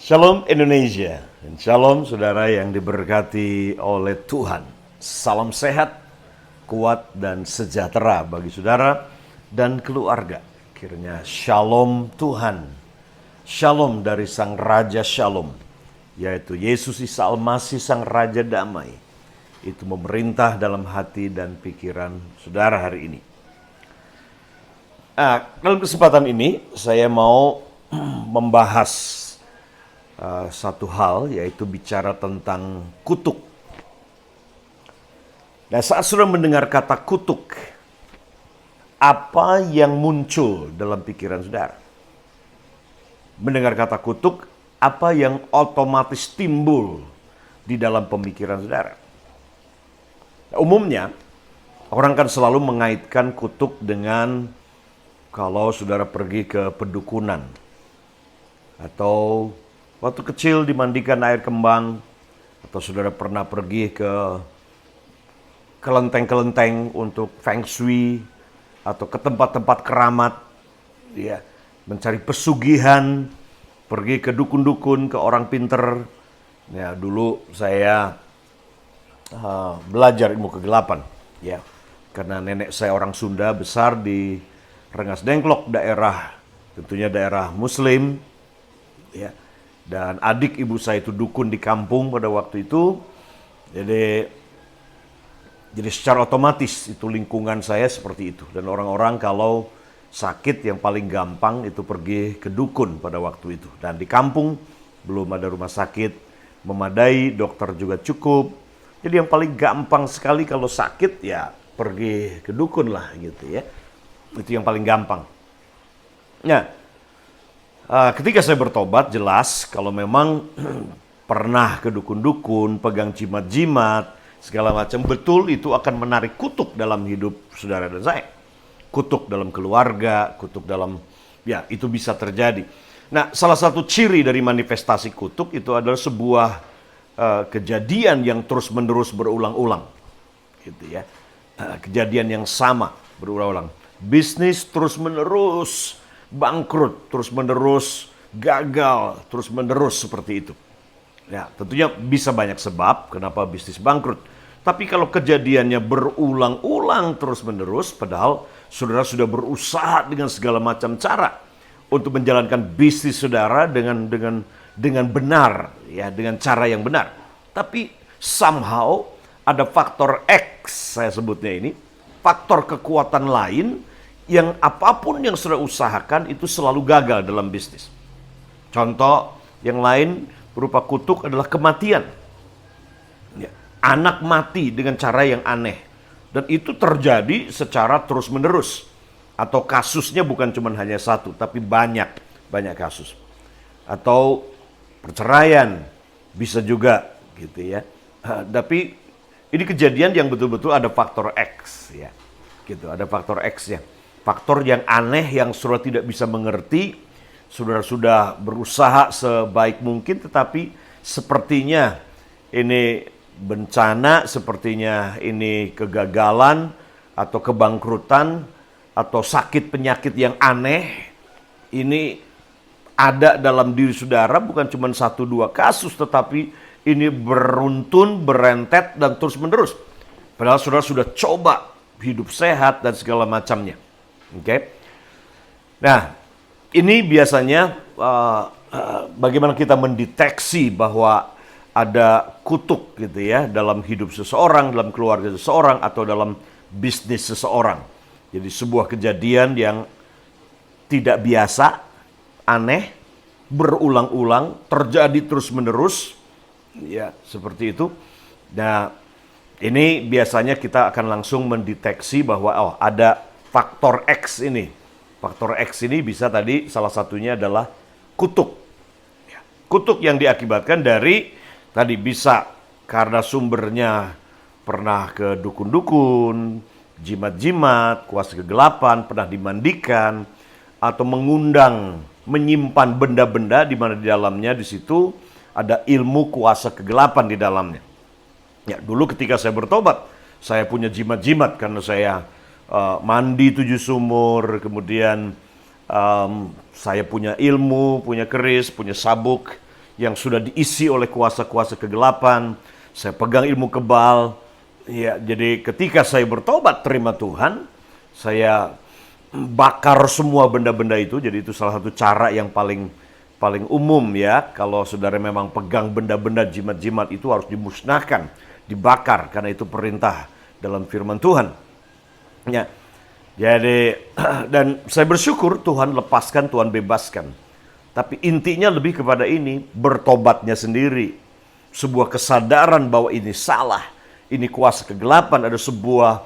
Shalom Indonesia, dan shalom saudara yang diberkati oleh Tuhan. Salam sehat, kuat dan sejahtera bagi saudara dan keluarga. Kiranya shalom Tuhan, shalom dari Sang Raja Shalom, yaitu Yesus Isa Al-Masih Sang Raja Damai. Itu memerintah dalam hati dan pikiran saudara hari ini. Dalam kesempatan ini saya mau membahas satu hal, yaitu bicara tentang kutuk. Nah, saat sudah mendengar kata kutuk, apa yang muncul dalam pikiran saudara? Mendengar kata kutuk, apa yang otomatis timbul di dalam pemikiran saudara? Nah, umumnya, orang kan selalu mengaitkan kutuk dengan kalau saudara pergi ke pedukunan, atau waktu kecil dimandikan air kembang, atau saudara pernah pergi ke kelenteng-kelenteng untuk feng shui, atau ke tempat-tempat keramat, ya, mencari pesugihan, pergi ke dukun-dukun, ke orang pinter. Ya, dulu saya belajar ilmu kegelapan, ya, karena nenek saya orang Sunda besar di Rengas Dengklok, tentunya daerah Muslim, ya. Dan adik ibu saya itu dukun di kampung pada waktu itu. Jadi secara otomatis itu lingkungan saya seperti itu. Dan orang-orang kalau sakit yang paling gampang itu pergi ke dukun pada waktu itu. Dan di kampung belum ada rumah sakit memadai, dokter juga cukup. Jadi yang paling gampang sekali kalau sakit ya pergi ke dukun lah gitu ya. Itu yang paling gampang. Nah, ketika saya bertobat, jelas kalau memang pernah ke dukun-dukun, pegang jimat-jimat, segala macam, betul itu akan menarik kutuk dalam hidup saudara dan saya. Kutuk dalam keluarga, kutuk dalam, ya itu bisa terjadi. Nah, salah satu ciri dari manifestasi kutuk itu adalah sebuah kejadian yang terus-menerus berulang-ulang. Gitu ya. Kejadian yang sama berulang-ulang. Bisnis terus-menerus bangkrut, terus-menerus gagal, terus-menerus seperti itu. Ya, tentunya bisa banyak sebab kenapa bisnis bangkrut. Tapi kalau kejadiannya berulang-ulang terus-menerus, padahal saudara sudah berusaha dengan segala macam cara untuk menjalankan bisnis saudara dengan benar, ya, dengan cara yang benar. Tapi somehow ada faktor X, saya sebutnya ini, faktor kekuatan lain yang apapun yang sudah usahakan itu selalu gagal dalam bisnis. Contoh yang lain berupa kutuk adalah kematian. Ya, anak mati dengan cara yang aneh. Dan itu terjadi secara terus-menerus. Atau kasusnya bukan cuma hanya satu, tapi banyak kasus. Atau perceraian bisa juga gitu ya. Tapi ini kejadian yang betul-betul ada faktor X ya. Gitu, ada faktor X-nya. Faktor yang aneh yang saudara tidak bisa mengerti, saudara sudah berusaha sebaik mungkin, tetapi sepertinya ini bencana, sepertinya ini kegagalan, atau kebangkrutan, atau sakit penyakit yang aneh, ini ada dalam diri saudara, bukan cuma 1-2 kasus, tetapi ini beruntun, berentet, dan terus menerus. Padahal saudara sudah coba hidup sehat dan segala macamnya. Oke. Nah, ini biasanya bagaimana kita mendeteksi bahwa ada kutuk gitu ya dalam hidup seseorang, dalam keluarga seseorang, atau dalam bisnis seseorang. Jadi sebuah kejadian yang tidak biasa, aneh, berulang-ulang, terjadi terus-menerus, ya seperti itu. Nah, ini biasanya kita akan langsung mendeteksi bahwa ada faktor X ini. Faktor X ini bisa tadi salah satunya adalah kutuk. Kutuk yang diakibatkan dari tadi bisa karena sumbernya pernah ke dukun-dukun, jimat-jimat, kuasa kegelapan, pernah dimandikan, atau mengundang, menyimpan benda-benda di mana di dalamnya di situ ada ilmu kuasa kegelapan di dalamnya. Ya, dulu ketika saya bertobat, saya punya jimat-jimat karena saya mandi 7 sumur, kemudian saya punya ilmu, punya keris, punya sabuk yang sudah diisi oleh kuasa-kuasa kegelapan. Saya pegang ilmu kebal. Ya, jadi ketika saya bertobat terima Tuhan, saya bakar semua benda-benda itu. Jadi itu salah satu cara yang paling umum ya. Kalau saudara memang pegang benda-benda jimat-jimat itu harus dimusnahkan, dibakar, karena itu perintah dalam firman Tuhan. Ya. Jadi dan saya bersyukur Tuhan lepaskan, Tuhan bebaskan. Tapi intinya lebih kepada ini, bertobatnya sendiri. Sebuah kesadaran bahwa ini salah, ini kuasa kegelapan, ada sebuah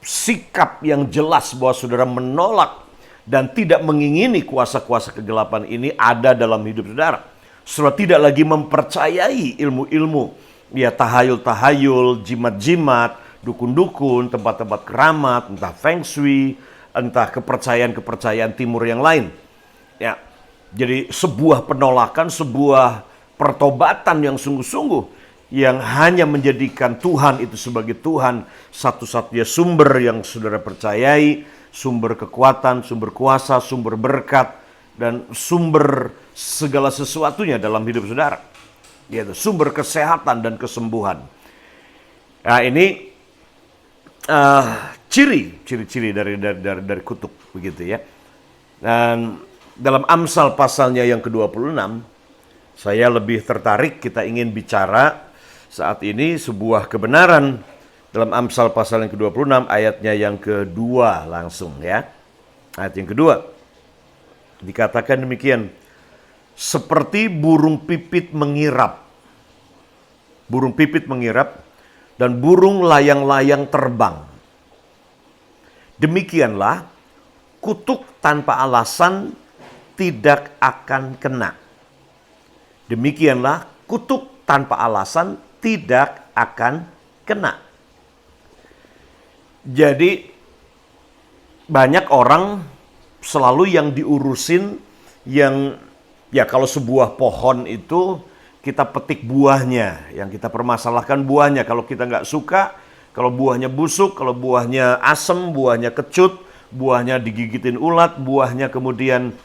sikap yang jelas bahwa saudara menolak dan tidak mengingini kuasa-kuasa kegelapan ini ada dalam hidup saudara. Saudara tidak lagi mempercayai ilmu-ilmu, ya tahayul-tahayul, jimat-jimat, dukun-dukun, tempat-tempat keramat, entah feng shui, entah kepercayaan-kepercayaan timur yang lain. Ya, jadi sebuah penolakan, sebuah pertobatan yang sungguh-sungguh, yang hanya menjadikan Tuhan itu sebagai Tuhan, satu-satunya sumber yang saudara percayai, sumber kekuatan, sumber kuasa, sumber berkat, dan sumber segala sesuatunya dalam hidup saudara. Yaitu sumber kesehatan dan kesembuhan. Nah ini ciri-ciri dari kutuk begitu ya. Dan dalam Amsal pasalnya yang ke-26, saya lebih tertarik, kita ingin bicara saat ini sebuah kebenaran dalam Amsal pasal yang ke-26 ayatnya yang kedua langsung ya. Ayat yang kedua dikatakan demikian, seperti burung pipit mengirap. Burung pipit mengirap dan burung layang-layang terbang. Demikianlah kutuk tanpa alasan tidak akan kena. Demikianlah kutuk tanpa alasan tidak akan kena. Jadi banyak orang selalu yang diurusin, yang ya kalau sebuah pohon itu kita petik buahnya, yang kita permasalahkan buahnya. Kalau kita nggak suka, kalau buahnya busuk, kalau buahnya asem, buahnya kecut, buahnya digigitin ulat, buahnya kemudian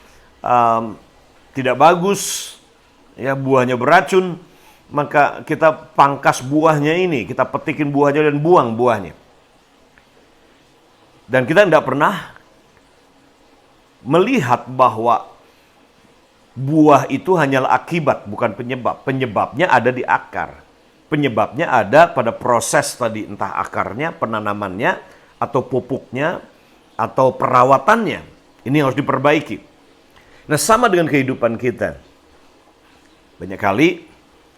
tidak bagus, ya buahnya beracun, maka kita pangkas buahnya ini, kita petikin buahnya dan buang buahnya. Dan kita tidak pernah melihat bahwa buah itu hanyalah akibat, bukan penyebab. Penyebabnya ada di akar. Penyebabnya ada pada proses tadi, entah akarnya, penanamannya, atau pupuknya, atau perawatannya. Ini harus diperbaiki. Nah, sama dengan kehidupan kita. Banyak kali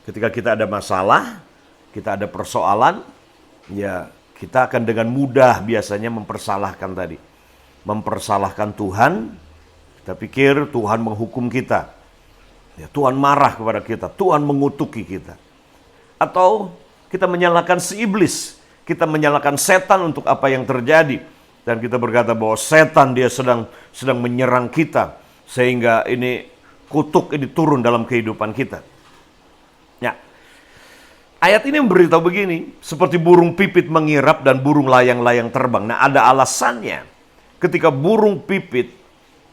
ketika kita ada masalah, kita ada persoalan, ya kita akan dengan mudah biasanya mempersalahkan tadi. Mempersalahkan Tuhan. Kita pikir Tuhan menghukum kita. Ya, Tuhan marah kepada kita. Tuhan mengutuki kita. Atau kita menyalahkan si iblis. Kita menyalahkan setan untuk apa yang terjadi. Dan kita berkata bahwa setan dia sedang menyerang kita. Sehingga ini kutuk ini turun dalam kehidupan kita. Ya. Ayat ini memberitahu begini. Seperti burung pipit mengirap dan burung layang-layang terbang. Nah, ada alasannya. Ketika burung pipit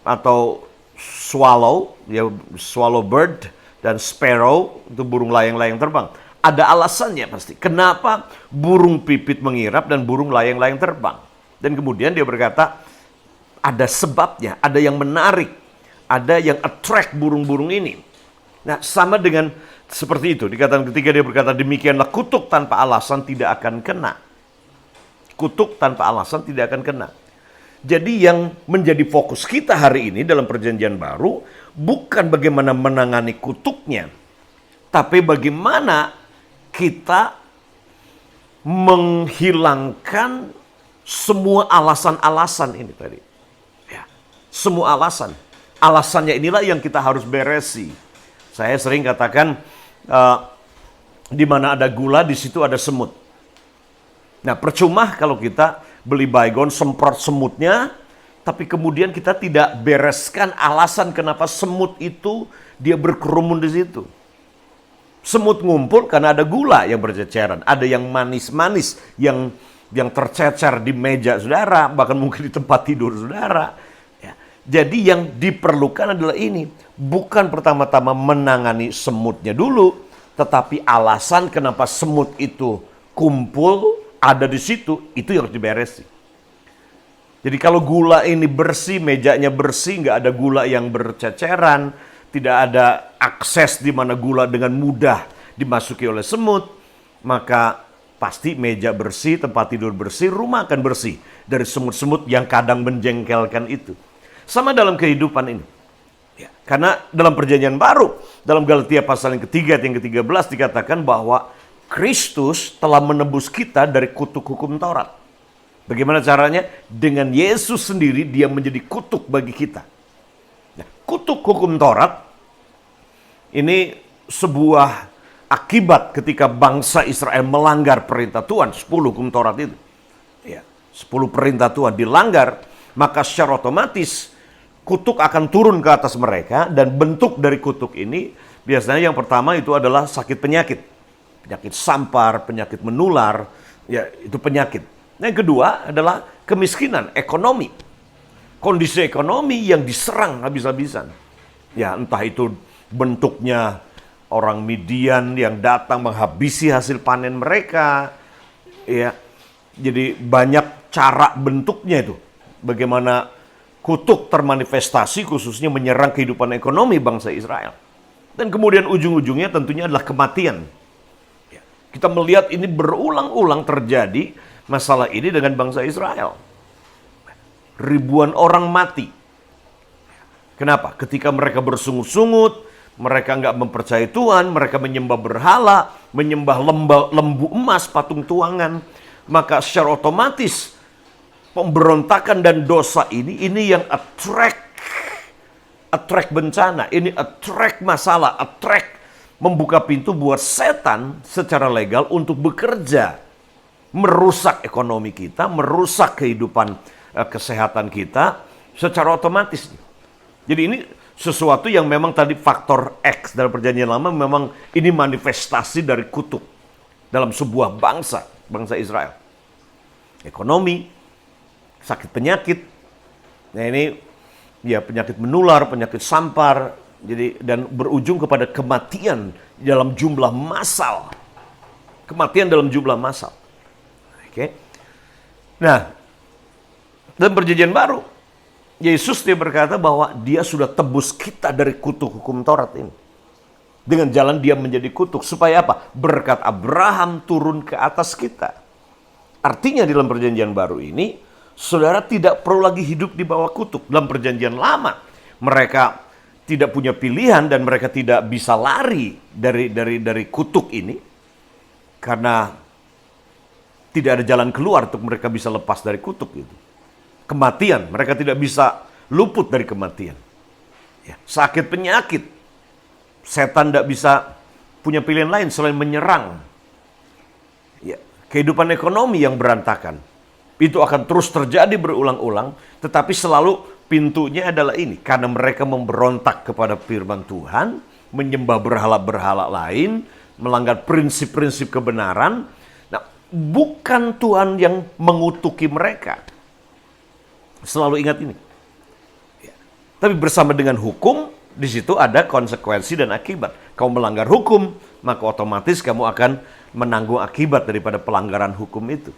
atau swallow, ya swallow bird dan sparrow itu burung layang-layang terbang. Ada alasannya pasti. Kenapa burung pipit mengirap dan burung layang-layang terbang? Dan kemudian dia berkata ada sebabnya, ada yang menarik, ada yang attract burung-burung ini. Nah, sama dengan seperti itu. Dikatakan ketika dia berkata demikianlah kutuk tanpa alasan tidak akan kena. Kutuk tanpa alasan tidak akan kena. Jadi yang menjadi fokus kita hari ini dalam perjanjian baru bukan bagaimana menangani kutuknya, tapi bagaimana kita menghilangkan semua alasan-alasan ini tadi. Ya, semua alasan. Alasannya inilah yang kita harus beresi. Saya sering katakan di mana ada gula di situ ada semut. Nah, percuma kalau kita beli baygon, semprot semutnya, tapi kemudian kita tidak bereskan alasan kenapa semut itu dia berkerumun di situ. Semut ngumpul karena ada gula yang berceceran, ada yang manis-manis yang tercecer di meja saudara, bahkan mungkin di tempat tidur saudara. Ya. Jadi yang diperlukan adalah ini. Bukan pertama-tama menangani semutnya dulu, tetapi alasan kenapa semut itu kumpul, ada di situ, itu yang harus diberesi. Jadi kalau gula ini bersih, mejanya bersih, nggak ada gula yang berceceran, tidak ada akses di mana gula dengan mudah dimasuki oleh semut, maka pasti meja bersih, tempat tidur bersih, rumah akan bersih dari semut-semut yang kadang menjengkelkan itu. Sama dalam kehidupan ini. Ya, karena dalam perjanjian baru, dalam Galatia pasal yang ketiga, yang ke-13 dikatakan bahwa Kristus telah menebus kita dari kutuk hukum Taurat. Bagaimana caranya? Dengan Yesus sendiri dia menjadi kutuk bagi kita. Nah, kutuk hukum Taurat ini sebuah akibat ketika bangsa Israel melanggar perintah Tuhan, 10 hukum Taurat itu. Ya, 10 perintah Tuhan dilanggar, maka secara otomatis kutuk akan turun ke atas mereka, dan bentuk dari kutuk ini biasanya yang pertama itu adalah sakit penyakit. Penyakit sampar, penyakit menular, ya itu penyakit. Yang kedua adalah kemiskinan, ekonomi. Kondisi ekonomi yang diserang habis-habisan. Ya entah itu bentuknya orang Midian yang datang menghabisi hasil panen mereka. Ya, jadi banyak cara bentuknya itu. Bagaimana kutuk termanifestasi khususnya menyerang kehidupan ekonomi bangsa Israel. Dan kemudian ujung-ujungnya tentunya adalah kematian. Ya, kita melihat ini berulang-ulang terjadi masalah ini dengan bangsa Israel. Ribuan orang mati. Kenapa? Ketika mereka bersungut-sungut, mereka nggak mempercayai Tuhan, mereka menyembah berhala, menyembah lembu emas, patung tuangan, maka secara otomatis pemberontakan dan dosa ini yang attract bencana, ini attract masalah, attract membuka pintu buat setan secara legal untuk bekerja, merusak ekonomi kita, merusak kehidupan kesehatan kita secara otomatis. Jadi ini sesuatu yang memang tadi faktor X dalam perjanjian lama, memang ini manifestasi dari kutuk dalam sebuah bangsa Israel. Ekonomi, sakit penyakit, nah ini ya penyakit menular, penyakit sampar, jadi dan berujung kepada kematian dalam jumlah massal. Kematian dalam jumlah massal. Oke. Nah, dalam perjanjian baru, Yesus dia berkata bahwa dia sudah tebus kita dari kutuk hukum Taurat ini. Dengan jalan dia menjadi kutuk. Supaya apa? Berkat Abraham turun ke atas kita. Artinya dalam perjanjian baru ini, saudara tidak perlu lagi hidup di bawah kutuk. Dalam perjanjian lama, mereka tidak punya pilihan dan mereka tidak bisa lari dari kutuk ini. Karena tidak ada jalan keluar untuk mereka bisa lepas dari kutuk itu. Kematian, mereka tidak bisa luput dari kematian. Ya, sakit penyakit, setan tidak bisa punya pilihan lain selain menyerang. Ya, kehidupan ekonomi yang berantakan, itu akan terus terjadi berulang-ulang, tetapi selalu pintunya adalah ini. Karena mereka memberontak kepada firman Tuhan, menyembah berhala-berhala lain, melanggar prinsip-prinsip kebenaran. Nah, bukan Tuhan yang mengutuki mereka. Selalu ingat ini. Ya. Tapi bersama dengan hukum, di situ ada konsekuensi dan akibat. Kamu melanggar hukum, maka otomatis kamu akan menanggung akibat daripada pelanggaran hukum itu.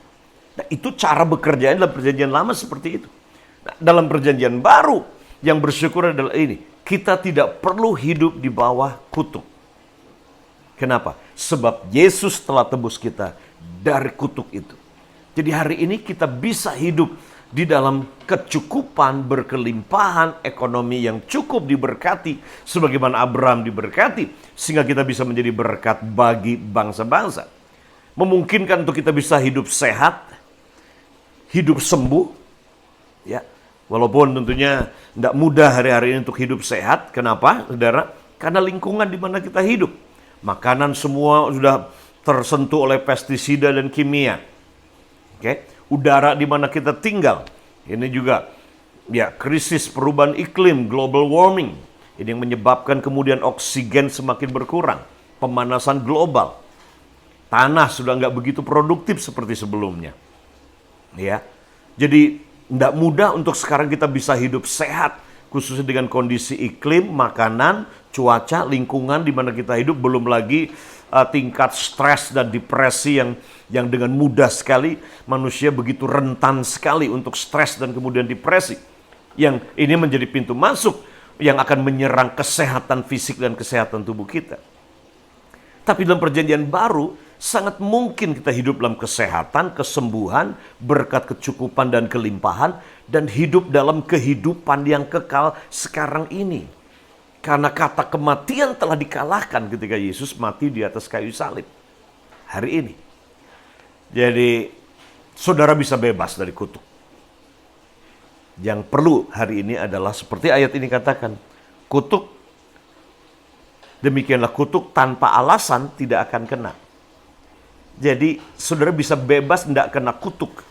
Nah, itu cara bekerjanya dalam perjanjian lama seperti itu. Nah, dalam perjanjian baru, yang bersyukur adalah ini. Kita tidak perlu hidup di bawah kutuk. Kenapa? Sebab Yesus telah tebus kita dari kutuk itu. Jadi hari ini kita bisa hidup di dalam kecukupan, berkelimpahan, ekonomi yang cukup diberkati, sebagaimana Abraham diberkati, sehingga kita bisa menjadi berkat bagi bangsa-bangsa. Memungkinkan untuk kita bisa hidup sehat, hidup sembuh, ya. Walaupun tentunya tidak mudah hari-hari ini untuk hidup sehat. Kenapa, saudara? Karena lingkungan di mana kita hidup. Makanan semua sudah tersentuh oleh pestisida dan kimia. Oke. Udara di mana kita tinggal, ini juga ya krisis perubahan iklim, global warming, ini yang menyebabkan kemudian oksigen semakin berkurang, pemanasan global, tanah sudah nggak begitu produktif seperti sebelumnya, ya. Jadi tidak mudah untuk sekarang kita bisa hidup sehat, khususnya dengan kondisi iklim, makanan, cuaca, lingkungan di mana kita hidup, belum lagi tingkat stres dan depresi yang dengan mudah sekali manusia begitu rentan sekali untuk stres dan kemudian depresi. Yang ini menjadi pintu masuk yang akan menyerang kesehatan fisik dan kesehatan tubuh kita. Tapi dalam perjanjian baru, sangat mungkin kita hidup dalam kesehatan, kesembuhan, berkat kecukupan dan kelimpahan, dan hidup dalam kehidupan yang kekal sekarang ini. Karena kata kematian telah dikalahkan ketika Yesus mati di atas kayu salib. Hari ini. Jadi, saudara bisa bebas dari kutuk. Yang perlu hari ini adalah seperti ayat ini katakan, kutuk, demikianlah kutuk tanpa alasan tidak akan kena. Jadi, saudara bisa bebas tidak kena kutuk.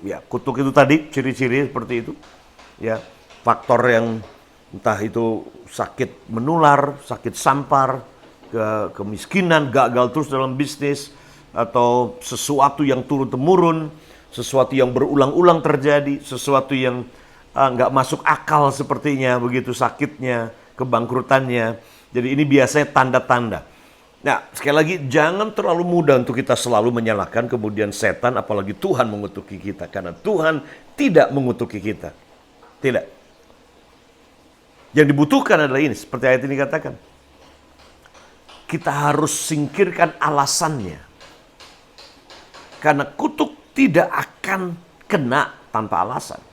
Ya, kutuk itu tadi ciri-ciri seperti itu. Ya, faktor yang entah itu sakit menular, sakit sampar, kemiskinan, gagal terus dalam bisnis, atau sesuatu yang turun-temurun, sesuatu yang berulang-ulang terjadi, sesuatu yang nggak masuk akal sepertinya, begitu sakitnya, kebangkrutannya. Jadi ini biasanya tanda-tanda. Nah, sekali lagi, jangan terlalu mudah untuk kita selalu menyalahkan kemudian setan, apalagi Tuhan mengutuki kita. Karena Tuhan tidak mengutuki kita. Tidak. Yang dibutuhkan adalah ini, seperti ayat ini katakan. Kita harus singkirkan alasannya. Karena kutuk tidak akan kena tanpa alasan.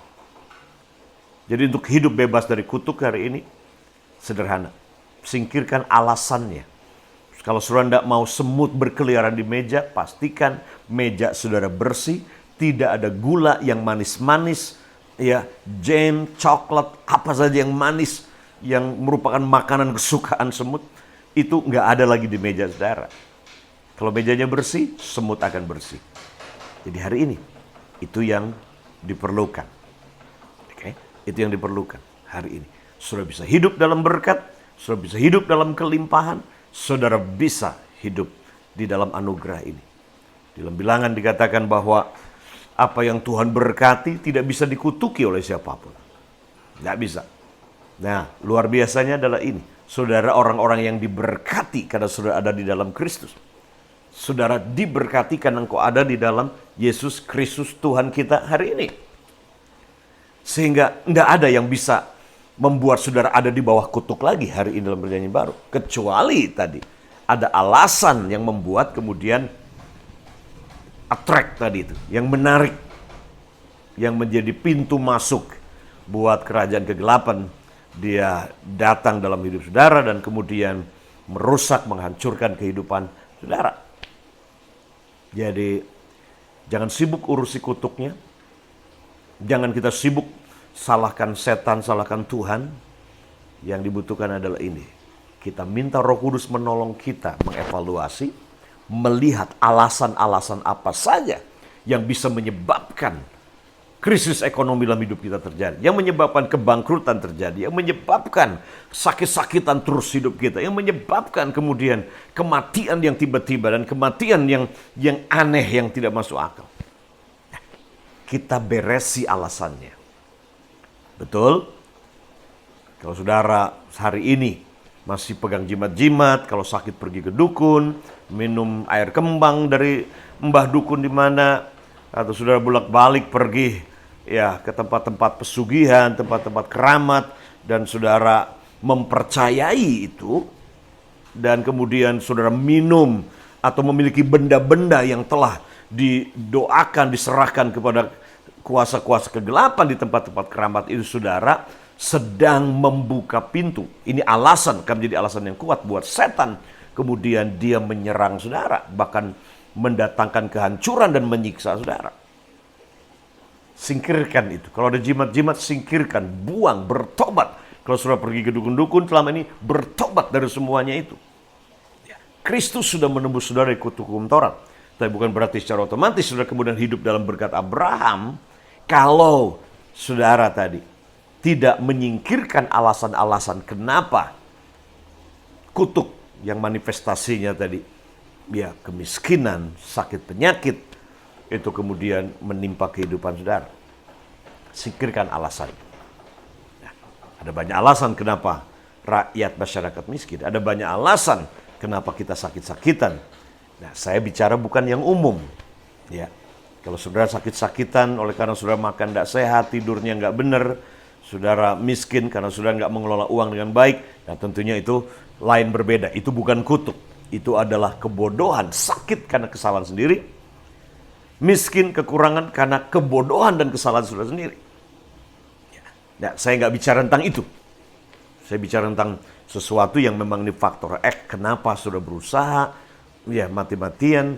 Jadi untuk hidup bebas dari kutuk hari ini, sederhana. Singkirkan alasannya. Kalau saudara tidak mau semut berkeliaran di meja, pastikan meja saudara bersih, tidak ada gula yang manis-manis, ya, jam, coklat, apa saja yang manis, yang merupakan makanan kesukaan semut, itu nggak ada lagi di meja saudara. Kalau mejanya bersih, semut akan bersih. Jadi hari ini, itu yang diperlukan. Oke? Itu yang diperlukan hari ini. Saudara bisa hidup dalam berkat, saudara bisa hidup dalam kelimpahan, saudara bisa hidup di dalam anugerah ini. Di dalam bilangan dikatakan bahwa apa yang Tuhan berkati tidak bisa dikutuki oleh siapapun. Nggak bisa. Nah, luar biasanya adalah ini. Saudara orang-orang yang diberkati karena saudara ada di dalam Kristus. Saudara diberkati karena engkau ada di dalam Yesus Kristus Tuhan kita hari ini. Sehingga nggak ada yang bisa membuat saudara ada di bawah kutuk lagi hari ini dalam perjanjian baru. Kecuali tadi ada alasan yang membuat kemudian attract tadi itu. Yang menarik. Yang menjadi pintu masuk buat kerajaan kegelapan. Dia datang dalam hidup saudara dan kemudian merusak, menghancurkan kehidupan saudara. Jadi jangan sibuk urusi kutuknya. Jangan kita sibuk salahkan setan, salahkan Tuhan. Yang dibutuhkan adalah ini. Kita minta Roh Kudus menolong kita mengevaluasi, melihat alasan-alasan apa saja yang bisa menyebabkan krisis ekonomi dalam hidup kita terjadi, yang menyebabkan kebangkrutan terjadi, yang menyebabkan sakit-sakitan terus hidup kita, yang menyebabkan kemudian kematian yang tiba-tiba dan kematian yang aneh yang tidak masuk akal. Nah, kita beresi alasannya. Betul? Kalau saudara hari ini masih pegang jimat-jimat, kalau sakit pergi ke dukun, minum air kembang dari mbah dukun di mana, atau saudara bolak-balik pergi ya ke tempat-tempat pesugihan, tempat-tempat keramat, dan saudara mempercayai itu, dan kemudian saudara minum atau memiliki benda-benda yang telah didoakan, diserahkan kepada kuasa-kuasa kegelapan di tempat-tempat keramat itu, saudara sedang membuka pintu. Ini alasan, akan menjadi alasan yang kuat buat setan. Kemudian dia menyerang saudara, bahkan mendatangkan kehancuran dan menyiksa saudara. Singkirkan itu. Kalau ada jimat-jimat, singkirkan, buang, bertobat. Kalau saudara pergi ke dukun-dukun selama ini, bertobat dari semuanya itu. Kristus sudah menembus saudara dari kutuk hukum Taurat. Tapi bukan berarti secara otomatis saudara kemudian hidup dalam berkat Abraham, kalau saudara tadi tidak menyingkirkan alasan-alasan kenapa kutuk yang manifestasinya tadi, ya kemiskinan, sakit penyakit, itu kemudian menimpa kehidupan saudara. Singkirkan alasan. Nah, Ada banyak alasan kenapa rakyat masyarakat miskin. Ada banyak alasan kenapa kita sakit-sakitan. Nah, saya bicara bukan yang umum. Ya, kalau saudara sakit-sakitan oleh karena saudara makan tidak sehat, tidurnya nggak benar, saudara miskin karena saudara nggak mengelola uang dengan baik, nah tentunya itu lain berbeda. Itu bukan kutuk. Itu adalah kebodohan, sakit karena kesalahan sendiri. Miskin kekurangan karena kebodohan dan kesalahan saudara sendiri. Nah, saya nggak bicara tentang itu. Saya bicara tentang sesuatu yang memang ini faktor X. Kenapa sudah berusaha, ya mati-matian,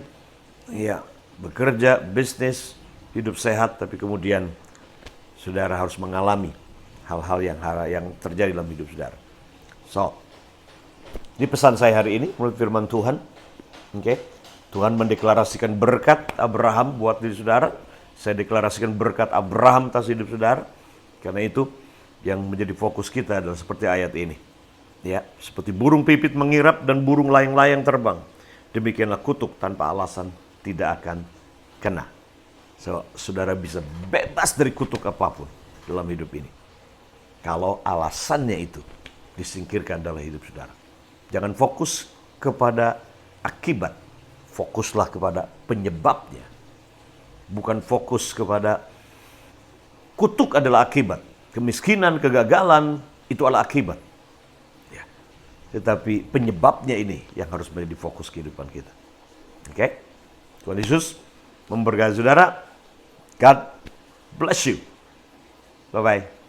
ya bekerja, bisnis, hidup sehat, tapi kemudian saudara harus mengalami hal-hal yang terjadi dalam hidup saudara. So, ini pesan saya hari ini menurut firman Tuhan. Oke, Tuhan mendeklarasikan berkat Abraham buat diri saudara. Saya deklarasikan berkat Abraham atas hidup saudara. Karena itu yang menjadi fokus kita adalah seperti ayat ini. Ya, seperti burung pipit mengirap dan burung layang-layang terbang. Demikianlah kutuk tanpa alasan tidak akan kena. So, saudara bisa bebas dari kutuk apapun dalam hidup ini. Kalau alasannya itu disingkirkan dalam hidup saudara. Jangan fokus kepada akibat. Fokuslah kepada penyebabnya. Bukan fokus kepada kutuk adalah akibat. Kemiskinan, kegagalan, itu adalah akibat. Ya. Tetapi penyebabnya ini yang harus menjadi fokus kehidupan kita. Oke? Tuhan Yesus memberkati saudara. God bless you. Bye-bye.